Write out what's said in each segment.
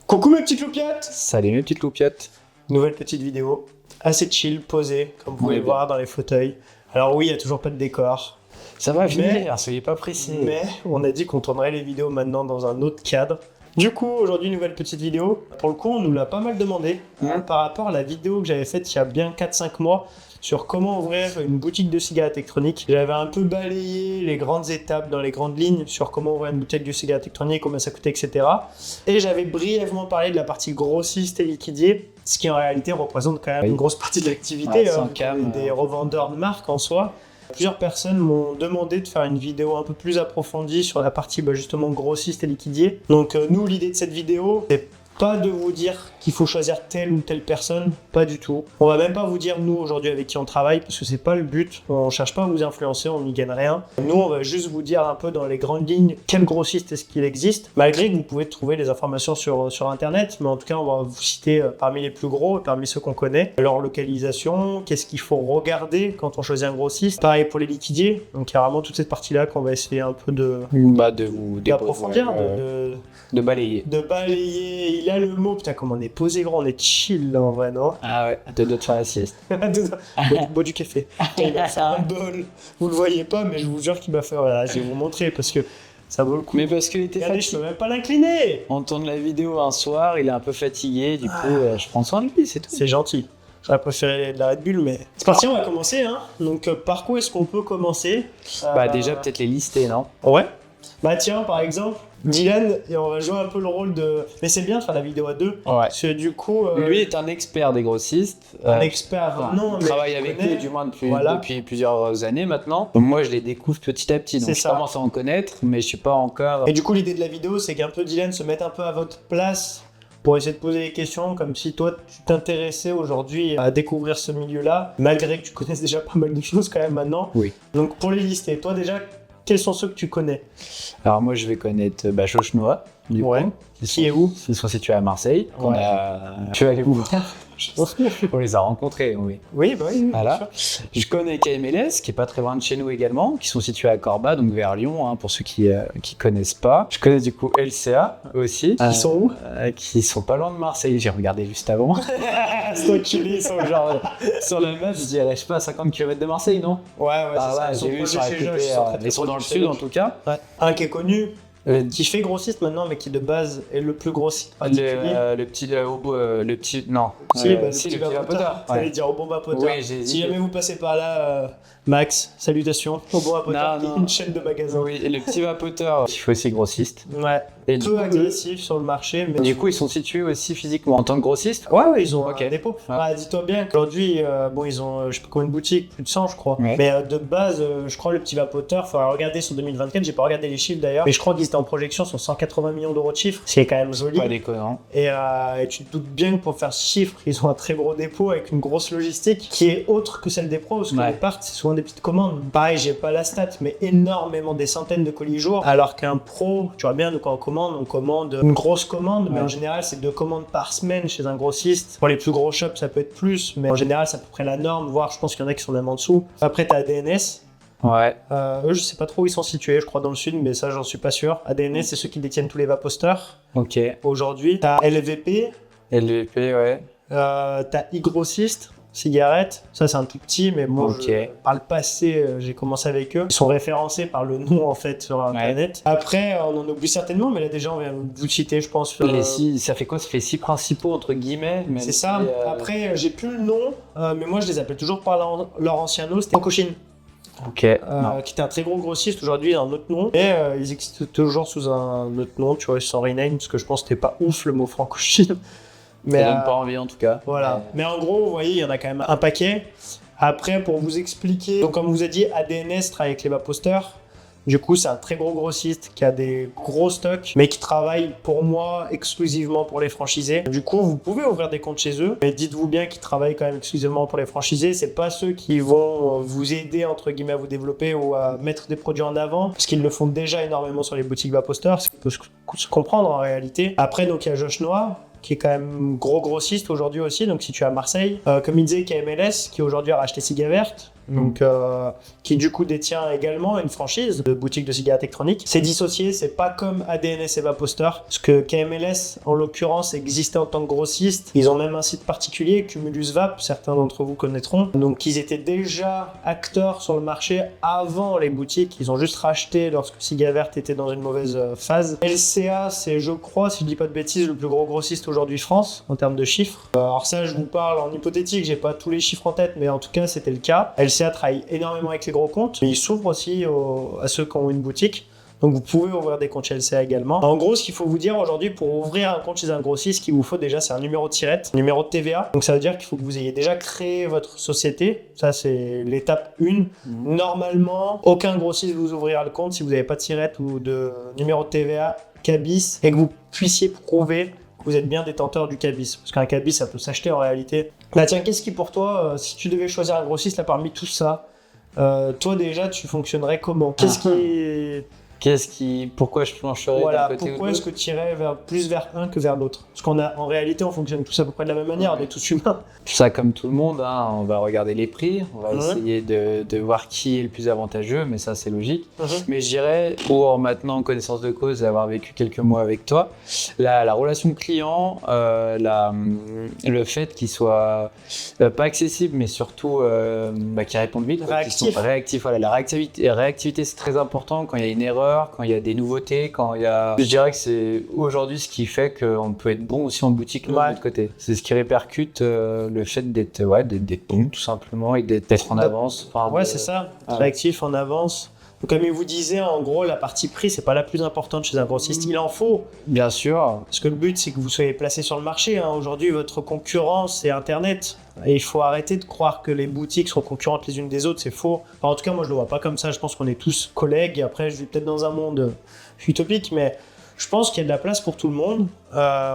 Coucou mes petites loupiottes. Salut mes petites loupiottes. Nouvelle petite vidéo, assez chill, posée, comme vous pouvez voir dans les fauteuils. Alors oui, il n'y a toujours pas de décor. Ça va venir, soyez pas pressés. Mais on a dit qu'on tournerait les vidéos maintenant dans un autre cadre. Du coup, aujourd'hui, nouvelle petite vidéo. Pour le coup, on nous l'a pas mal demandé par rapport à la vidéo que j'avais faite il y a bien 4-5 mois sur comment ouvrir une boutique de cigarettes électroniques. J'avais un peu balayé les grandes étapes dans les grandes lignes sur comment ouvrir une boutique de cigarettes électroniques, combien ça coûtait, etc. Et j'avais brièvement parlé de la partie grossiste et liquidier, ce qui en réalité représente quand même une grosse partie de l'activité, des revendeurs de marques en soi. Plusieurs personnes m'ont demandé de faire une vidéo un peu plus approfondie sur la partie justement grossiste et liquidier. Donc nous, l'idée de cette vidéo, c'est pas de vous dire qu'il faut choisir telle ou telle personne, pas du tout. On va même pas vous dire nous aujourd'hui avec qui on travaille parce que c'est pas le but. On cherche pas à vous influencer, on n'y gagne rien. Nous, on va juste vous dire un peu dans les grandes lignes quel grossiste est-ce qu'il existe, malgré que vous pouvez trouver les informations sur internet, mais en tout cas on va vous citer parmi les plus gros, parmi ceux qu'on connaît, leur localisation, qu'est-ce qu'il faut regarder quand on choisit un grossiste. Pareil pour les liquidiers, donc il y a vraiment toute cette partie-là qu'on va essayer un peu d'approfondir, de balayer. De balayer, il a le mot, putain, comme on est posé grand, on est chill là en vrai, non? Ah ouais, de faire la sieste. Bois du café. Il m'a fait un bol. Vous le voyez pas, mais je vous jure qu'il m'a fait. Voilà, je vais vous montrer parce que ça vaut le coup. Mais parce qu'il était fatigué. Je peux même pas l'incliner. On tourne la vidéo un soir, il est un peu fatigué, du coup, je prends soin de lui, c'est tout. C'est gentil. J'aurais préféré de la Red Bull, mais c'est parti, on va commencer. Hein. Donc, par quoi est-ce qu'on peut commencer? Déjà, peut-être les lister, non? Ouais. Tiens, par exemple, Dylan, et on va jouer un peu le rôle de... Mais c'est bien de faire la vidéo à deux. Ouais. Parce que du coup... Lui est un expert des grossistes. Un expert, non, mais... Il travaille avec eux, du moins, depuis plusieurs années maintenant. Donc, moi, je les découvre petit à petit. Donc, je commence à en connaître, mais je suis pas encore... Et du coup, l'idée de la vidéo, c'est qu'un peu Dylan se mette un peu à votre place pour essayer de poser des questions, comme si toi, tu t'intéressais aujourd'hui à découvrir ce milieu-là, malgré que tu connaisses déjà pas mal de choses quand même maintenant. Oui. Donc, pour les lister, toi déjà... Quels sont ceux que tu connais? Alors moi je vais connaître Chochenois, du coup. Qui est où? Ils sont situés à Marseille. Je vais aller vous voir. On les a rencontrés, oui. Oui. Voilà. Je connais KMLS, qui est pas très loin de chez nous également, qui sont situés à Corba, donc vers Lyon, pour ceux qui connaissent pas. Je connais du coup LCA aussi. Qui sont où? Qui sont pas loin de Marseille. J'ai regardé juste avant. Ils sont genre sur la map, je dirais, je sais pas, à 50 km de Marseille, non? Ouais, c'est ça. J'ai vu sur ils sont dans le sud en tout cas. Ouais. Un qui est connu. Qui fait grossiste maintenant, mais qui de base est le plus grossiste. Le petit vapoteur. Ça veut dire au bon vapoteur. Oui, si jamais vous passez par là, Max, salutations. Au bon vapoteur, une chaîne de magasins. Oui, et le petit vapoteur, il fait aussi grossiste. Ouais. Et peu agressif sur le marché. Mais du coup, ils sont situés aussi physiquement en tant que grossistes. Ouais, ils ont un dépôt. Dis-toi bien qu'aujourd'hui, ils ont, je sais pas combien de boutiques, plus de 100, je crois. Ouais. Mais de base, je crois le petit vapoteur, il faudra regarder sur 2024. J'ai pas regardé les chiffres d'ailleurs, mais je crois qu'ils étaient en projection sur 180 millions d'euros de chiffre, ce qui est quand même joli. Pas déconnant. Et tu te doutes bien que pour faire ce chiffre, ils ont un très gros dépôt avec une grosse logistique qui est autre que celle des pros, parce que les parts, c'est souvent des petites commandes. Pareil, j'ai pas la stat, mais énormément, des centaines de colis jour. Alors qu'un pro, tu vois bien, nous quand on commande une grosse commande, mais en général, c'est 2 commandes par semaine chez un grossiste. Pour les plus gros shops, ça peut être plus, mais en général, c'est à peu près la norme, voire je pense qu'il y en a qui sont même en dessous. Après, t'as ADNS. Ouais. Eux, je sais pas trop où ils sont situés, je crois dans le sud, mais ça, j'en suis pas sûr. ADNS, c'est ceux qui détiennent tous les vaposters. Ok. Aujourd'hui, t'as LVP. LVP, ouais. T'as e-grossiste, cigarettes. Ça, c'est un tout petit, mais moi, par le passé, j'ai commencé avec eux. Ils sont référencés par le nom, en fait, sur Internet. Après, on en oublie certainement, mais là, déjà, on vient vous citer, je pense. Ça fait quoi? Ça fait 6 principaux, entre guillemets. C'est ça. Après, j'ai plus le nom, mais moi, je les appelle toujours par leur ancien nom. C'était Francochine. Ok. Qui était un très gros grossiste, aujourd'hui un autre nom, et ils existent toujours sous un autre nom, tu vois, sans rename, parce que je pense que c'était pas ouf le mot Francochine. Mais ça donne pas envie en tout cas. Voilà. Mais en gros, vous voyez, il y en a quand même un paquet. Après, pour vous expliquer, donc comme vous a dit, ADNS travaille avec les vaposters. Du coup, c'est un très gros grossiste qui a des gros stocks, mais qui travaille pour moi exclusivement pour les franchisés. Du coup, vous pouvez ouvrir des comptes chez eux, mais dites-vous bien qu'ils travaillent quand même exclusivement pour les franchisés. C'est pas ceux qui vont vous aider entre guillemets à vous développer ou à mettre des produits en avant, parce qu'ils le font déjà énormément sur les boutiques vaposters, ce qui peut se comprendre en réalité. Après, donc il y a Chochenois, qui est quand même grossiste aujourd'hui aussi, donc situé à Marseille. Comme il disait, KMLS, qui aujourd'hui a racheté Cigavert. donc qui du coup détient également une franchise de boutique de cigarettes électroniques. C'est dissocié, c'est pas comme ADNS et Vaposter, parce que KMLS en l'occurrence existait en tant que grossiste. Ils ont même un site particulier, Cumulus Vap, certains d'entre vous connaîtront. Donc ils étaient déjà acteurs sur le marché avant les boutiques, ils ont juste racheté lorsque Cigavert était dans une mauvaise phase. LCA, c'est je crois, si je dis pas de bêtises, le plus gros grossiste aujourd'hui France en termes de chiffres. Alors ça, je vous parle en hypothétique, j'ai pas tous les chiffres en tête, mais en tout cas c'était le cas. LCA travaille énormément avec les gros comptes, mais il s'ouvre aussi à ceux qui ont une boutique. Donc vous pouvez ouvrir des comptes chez LCA également. En gros, ce qu'il faut vous dire aujourd'hui, pour ouvrir un compte chez un grossiste, ce qu'il vous faut déjà, c'est un numéro de tirette, un numéro de TVA. Donc ça veut dire qu'il faut que vous ayez déjà créé votre société. Ça, c'est l'étape 1. Normalement, aucun grossiste vous ouvrira le compte si vous n'avez pas de tirette ou de numéro de TVA CABIS et que vous puissiez prouver que vous êtes bien détenteur du CABIS. Parce qu'un CABIS, ça peut s'acheter en réalité. Bah tiens, qu'est-ce qui pour toi, si tu devais choisir un grossiste là parmi tout ça, toi déjà, tu fonctionnerais comment? Pourquoi je plancherais d'un côté pourquoi est-ce que tu irais plus vers un que vers l'autre? Parce qu'en réalité, on fonctionne tous à peu près de la même manière, on est tous humains. Ça, comme tout le monde, hein, on va regarder les prix, on va essayer de voir qui est le plus avantageux, mais ça, c'est logique. Mais je dirais, pour maintenant connaissance de cause et avoir vécu quelques mois avec toi, la relation client, le fait qu'il soit pas accessible, mais surtout qu'il réponde vite, réactif. Voilà, la réactivité, c'est très important quand il y a une erreur, quand il y a des nouveautés, Je dirais que c'est aujourd'hui ce qui fait qu'on peut être bon aussi en boutique de l'autre côté. C'est ce qui répercute le fait d'être bon tout simplement et d'être en avance. C'est ça, réactif, en avance. Donc, comme il vous disait, en gros, la partie prix, c'est pas la plus importante chez un grossiste. Il en faut. Bien sûr. Parce que le but, c'est que vous soyez placé sur le marché. Aujourd'hui, votre concurrence, c'est Internet. Et il faut arrêter de croire que les boutiques sont concurrentes les unes des autres. C'est faux. En tout cas, moi, je le vois pas comme ça. Je pense qu'on est tous collègues. Et après, je vis peut-être dans un monde utopique, mais je pense qu'il y a de la place pour tout le monde.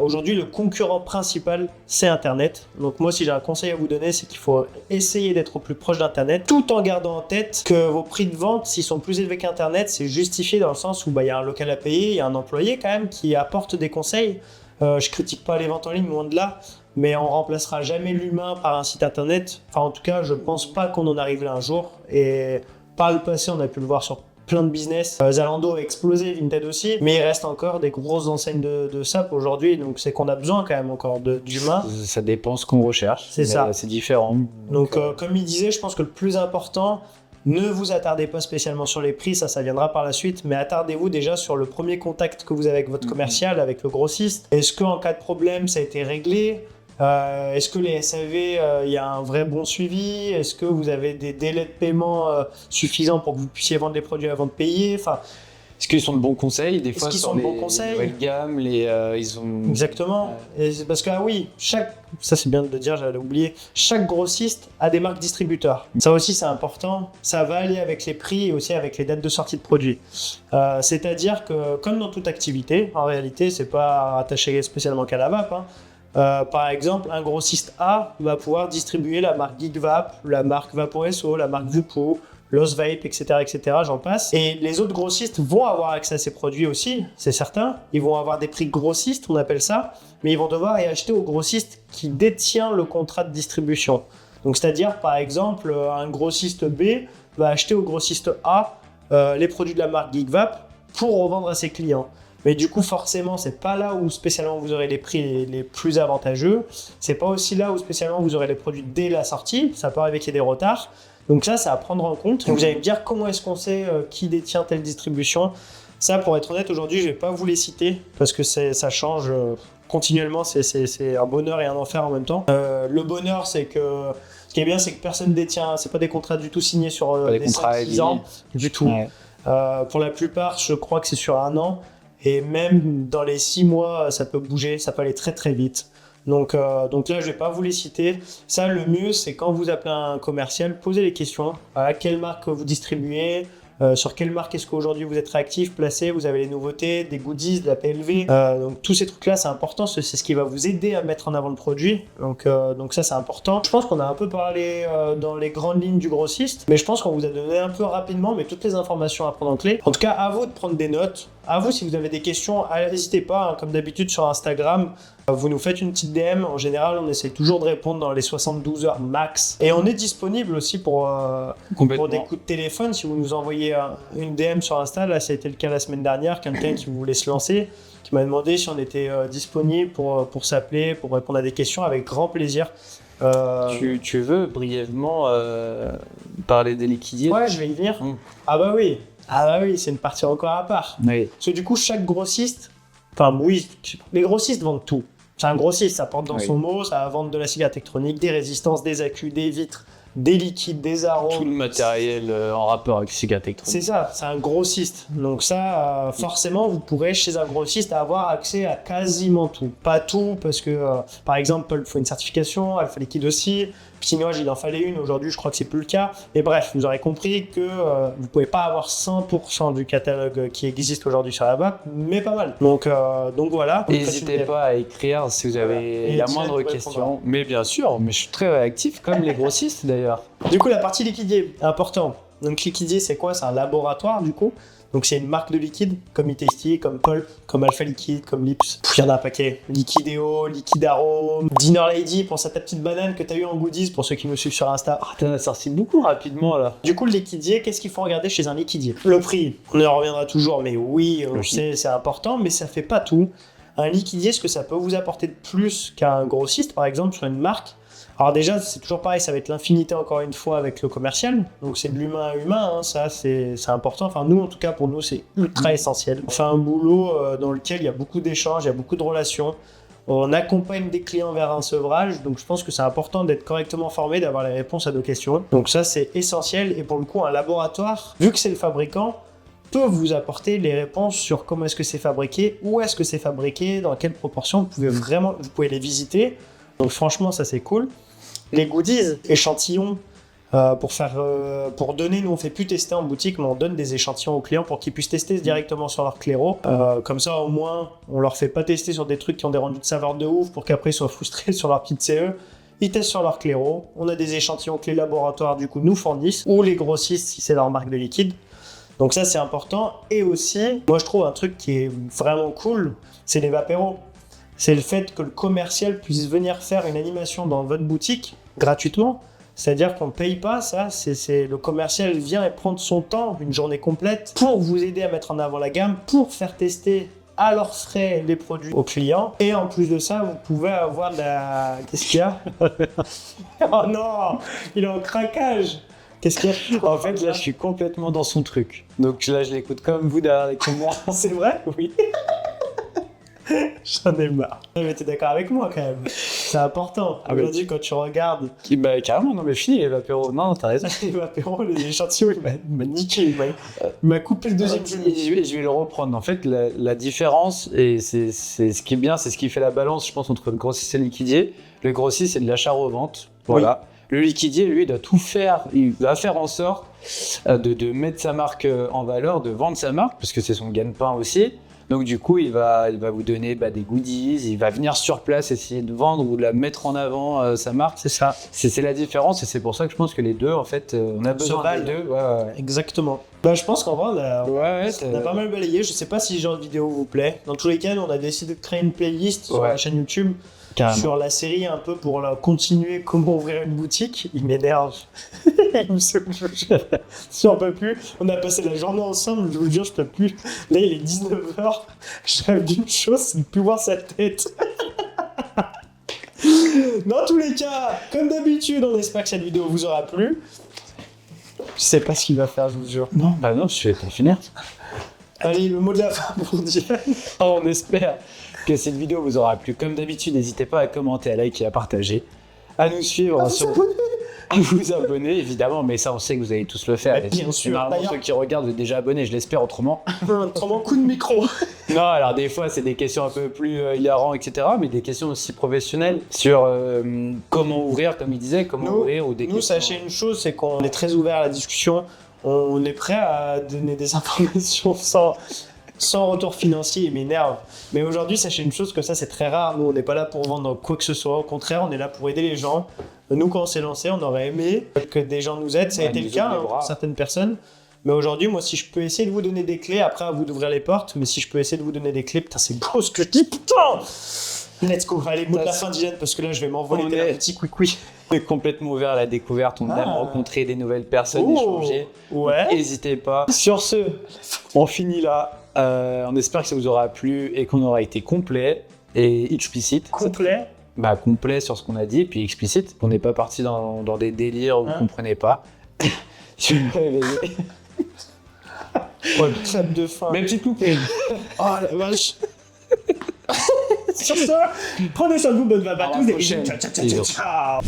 Aujourd'hui, le concurrent principal, c'est Internet. Donc moi, si j'ai un conseil à vous donner, c'est qu'il faut essayer d'être au plus proche d'Internet, tout en gardant en tête que vos prix de vente, s'ils sont plus élevés qu'Internet, c'est justifié dans le sens où il y a un local à payer, il y a un employé quand même qui apporte des conseils. Je critique pas les ventes en ligne, loin de là, mais on remplacera jamais l'humain par un site Internet. Enfin, en tout cas, je pense pas qu'on en arrive là un jour. Et par le passé, on a pu le voir sur plein de business. Zalando a explosé, Vinted aussi, mais il reste encore des grosses enseignes de SAP aujourd'hui, donc c'est qu'on a besoin quand même encore d'humains. Ça dépend ce qu'on recherche. C'est ça. C'est différent. Donc comme il disait, je pense que le plus important, ne vous attardez pas spécialement sur les prix, ça viendra par la suite, mais attardez-vous déjà sur le premier contact que vous avez avec votre commercial, avec le grossiste. Est-ce qu'en cas de problème, ça a été réglé ? Est-ce que les SAV, il y a un vrai bon suivi? Est-ce que vous avez des délais de paiement suffisants pour que vous puissiez vendre les produits avant de payer? Est-ce qu'ils sont de bons conseils? Des fois, qu'ils sont de bons conseils? Nouvelles gammes, ils ont... Exactement. Et c'est parce que, ça c'est bien de le dire, j'allais oublier, chaque grossiste a des marques distributeurs. Ça aussi, c'est important. Ça va aller avec les prix et aussi avec les dates de sortie de produits. C'est-à-dire que, comme dans toute activité, en réalité, c'est pas attaché spécialement qu'à la vape, par exemple, un grossiste A va pouvoir distribuer la marque GeekVap, la marque Vaporesso, la marque Vupo, Lost Vape, etc., j'en passe. Et les autres grossistes vont avoir accès à ces produits aussi, c'est certain. Ils vont avoir des prix grossistes, on appelle ça, mais ils vont devoir y acheter au grossiste qui détient le contrat de distribution. Donc, c'est-à-dire, par exemple, un grossiste B va acheter au grossiste A les produits de la marque GeekVap pour revendre à ses clients. Mais du coup, forcément, c'est pas là où spécialement vous aurez les prix les plus avantageux. C'est pas aussi là où spécialement vous aurez les produits dès la sortie. Ça peut arriver qu'il y ait des retards. Donc ça, c'est à prendre en compte. Et vous allez me dire comment est-ce qu'on sait qui détient telle distribution. Ça, pour être honnête, aujourd'hui, je vais pas vous les citer parce que ça change continuellement. C'est un bonheur et un enfer en même temps. Le bonheur, c'est que ce qui est bien, c'est que personne détient. C'est pas des contrats du tout signés sur des 5-6 ans du tout. Ouais. Pour la plupart, je crois que c'est sur 1 an. Et même dans les 6 mois, ça peut bouger, ça peut aller très très vite. Donc là, je vais pas vous les citer. Ça, le mieux, c'est quand vous appelez un commercial, posez les questions. À quelle marque vous distribuez ? Sur quelle marque est-ce qu'aujourd'hui vous êtes réactif, placé, vous avez les nouveautés, des goodies, de la PLV. Donc tous ces trucs-là, c'est important, c'est ce qui va vous aider à mettre en avant le produit. Donc ça, c'est important. Je pense qu'on a un peu parlé dans les grandes lignes du grossiste, mais je pense qu'on vous a donné un peu rapidement, mais toutes les informations à prendre en clé. En tout cas, à vous de prendre des notes. À vous, si vous avez des questions, n'hésitez pas, hein, comme d'habitude sur Instagram, vous nous faites une petite DM. En général, on essaie toujours de répondre dans les 72 heures max. Et on est disponible aussi pour des coups de téléphone. Si vous nous envoyez une DM sur Insta, là, ça a été le cas la semaine dernière, quelqu'un qui voulait se lancer, qui m'a demandé si on était disponible pour s'appeler, pour répondre à des questions, avec grand plaisir. Tu veux brièvement parler des liquidiers? Ouais, je vais y venir. Ah bah oui, c'est une partie encore à part. Oui. Parce que du coup, chaque grossiste, les grossistes vendent tout. C'est un grossiste, ça porte dans son mot, ça va vendre de la cigarette électronique, des résistances, des accus, des vitres, des liquides, des arômes. Tout le matériel en rapport avec cigarette électronique. C'est ça, c'est un grossiste. Donc ça, forcément, vous pourrez chez un grossiste avoir accès à quasiment tout. Pas tout, parce que, par exemple, il faut une certification, Alpha Liquide aussi. Pinoage, il en fallait une. Aujourd'hui, je crois que c'est plus le cas. Et bref, vous aurez compris que vous pouvez pas avoir 100% du catalogue qui existe aujourd'hui sur la BAC, mais pas mal. Donc voilà. N'hésitez pas à écrire si vous avez la moindre question. Mais bien sûr, mais je suis très réactif, comme les grossistes d'ailleurs. Du coup, la partie liquidier, important. Donc liquidier, c'est quoi? C'est un laboratoire du coup. Donc c'est une marque de liquide, comme e-Tasty, comme Pulp, comme Alpha Liquide, comme Lips. Il y en a un paquet. Liquideo, Liquid Arôme, Dinner Lady, pense à ta petite banane que tu as eu en goodies pour ceux qui nous suivent sur Insta. Ah, t'en as sorti beaucoup rapidement là. Du coup, le liquidier, qu'est-ce qu'il faut regarder chez un liquidier? Le prix, on y reviendra toujours, mais oui, on sait, c'est important, mais ça fait pas tout. Un liquidier, ce que ça peut vous apporter de plus qu'un grossiste, par exemple, sur une marque. Alors déjà, c'est toujours pareil, ça va être l'infinité encore une fois avec le commercial. Donc c'est de l'humain à humain, hein, ça c'est important. Enfin nous, en tout cas pour nous, c'est ultra essentiel. On fait un boulot dans lequel il y a beaucoup d'échanges, il y a beaucoup de relations. On accompagne des clients vers un sevrage, donc je pense que c'est important d'être correctement formé, d'avoir les réponses à nos questions. Donc ça c'est essentiel, et pour le coup un laboratoire, vu que c'est le fabricant, peut vous apporter les réponses sur comment est-ce que c'est fabriqué, où est-ce que c'est fabriqué, dans quelle proportion, vous pouvez les visiter. Donc franchement ça c'est cool. Les goodies, échantillons, pour donner, nous on fait plus tester en boutique, mais on donne des échantillons aux clients pour qu'ils puissent tester directement sur leur claireau. Comme ça au moins, on leur fait pas tester sur des trucs qui ont des rendus de saveur de ouf pour qu'après ils soient frustrés sur leur petite CE. Ils testent sur leur claireau. On a des échantillons que les laboratoires du coup nous fournissent, ou les grossistes si c'est leur marque de liquide. Donc ça c'est important. Et aussi, moi je trouve un truc qui est vraiment cool, c'est les vapéros. C'est le fait que le commercial puisse venir faire une animation dans votre boutique gratuitement. C'est-à-dire qu'on ne paye pas, ça, c'est le commercial vient et prend son temps, une journée complète, pour vous aider à mettre en avant la gamme, pour faire tester à leurs frais les produits aux clients. Et en plus de ça, vous pouvez avoir de la... Qu'est-ce qu'il y a? Oh non, il est en craquage. Qu'est-ce qu'il y a? En fait, là, je suis complètement dans son truc. Donc là, je l'écoute comme vous derrière les commentaires. C'est vrai? Oui. J'en ai marre. Mais t'es d'accord avec moi quand même. C'est important. Aujourd'hui, quand tu regardes. Bah, carrément, non, mais fini les vapéros. Non, t'as raison. Les vapéros, les échantillons, il m'a niqué. Il m'a coupé le deuxième genou. Je vais le reprendre. En fait, la différence, et c'est ce qui est bien, c'est ce qui fait la balance, je pense, entre le grossiste et le liquidier. Le grossiste, c'est de l'achat-revente. Voilà. Oui. Le liquidier, lui, doit tout faire. Il va faire en sorte de mettre sa marque en valeur, de vendre sa marque, parce que c'est son gagne-pain aussi. Donc du coup, il va vous donner des goodies, il va venir sur place essayer de vendre ou de la mettre en avant sa marque. C'est ça. C'est la différence et c'est pour ça que je pense que les deux, en fait, on a besoin des deux. Ouais. Exactement. Bah, je pense qu'en vrai, on a pas mal balayé. Je sais pas si ce genre de vidéo vous plaît. Dans tous les cas, on a décidé de créer une playlist sur la chaîne YouTube. Carrément. Sur la série un peu pour continuer comment ouvrir une boutique. Il m'énerve. J'en peux plus. On a passé la journée ensemble, je vous jure, je peux plus. Là, il est 19h. Je rêve d'une chose, c'est de plus voir sa tête. Dans tous les cas, comme d'habitude, on espère que cette vidéo vous aura plu. Je sais pas ce qu'il va faire, je vous jure. Non, je vais pas finir. Allez, le mot de la fin pour dire. On espère que cette vidéo vous aura plu. Comme d'habitude, n'hésitez pas à commenter, à liker, à partager, à nous suivre, à vous abonner évidemment, mais ça on sait que vous allez tous le faire. Bien sûr. Normalement, ceux qui regardent, vous êtes déjà abonnés, je l'espère autrement. Autrement, coup de micro. Non, alors des fois c'est des questions un peu plus hilarantes, etc. Mais des questions aussi professionnelles sur comment ouvrir, comme il disait, ouvrir ou des questions. Nous, sachez une chose, c'est qu'on est très ouvert à la discussion. On est prêt à donner des informations sans retour financier, il m'énerve. Mais aujourd'hui, sachez une chose, que ça c'est très rare. Nous, on n'est pas là pour vendre quoi que ce soit. Au contraire, on est là pour aider les gens. Nous, quand on s'est lancé, on aurait aimé que des gens nous aident. Ça a été le cas pour certaines personnes. Mais aujourd'hui, moi, si je peux essayer de vous donner des clés, après à vous d'ouvrir les portes, mais si je peux essayer de vous donner des clés, putain, c'est beau ce que je dis, putain. Let's go, allez, mot de la fin d'hygiène, parce que là, je vais m'envoler des petits couicouis. On est complètement ouvert à la découverte, on aime rencontrer des nouvelles personnes, échanger. Ouais. N'hésitez pas. Sur ce, on finit là. On espère que ça vous aura plu et qu'on aura été complet et explicite. Complet. Bah, complet sur ce qu'on a dit, et puis explicite. On n'est pas parti dans des délires où vous ne comprenez pas. Je vais me réveiller. Oh, le crêpe de faim. Même petite coupée. Oh la vache. Sur ce, prenez soin de vous, bonne vague à tous. À la prochaine. Ciao.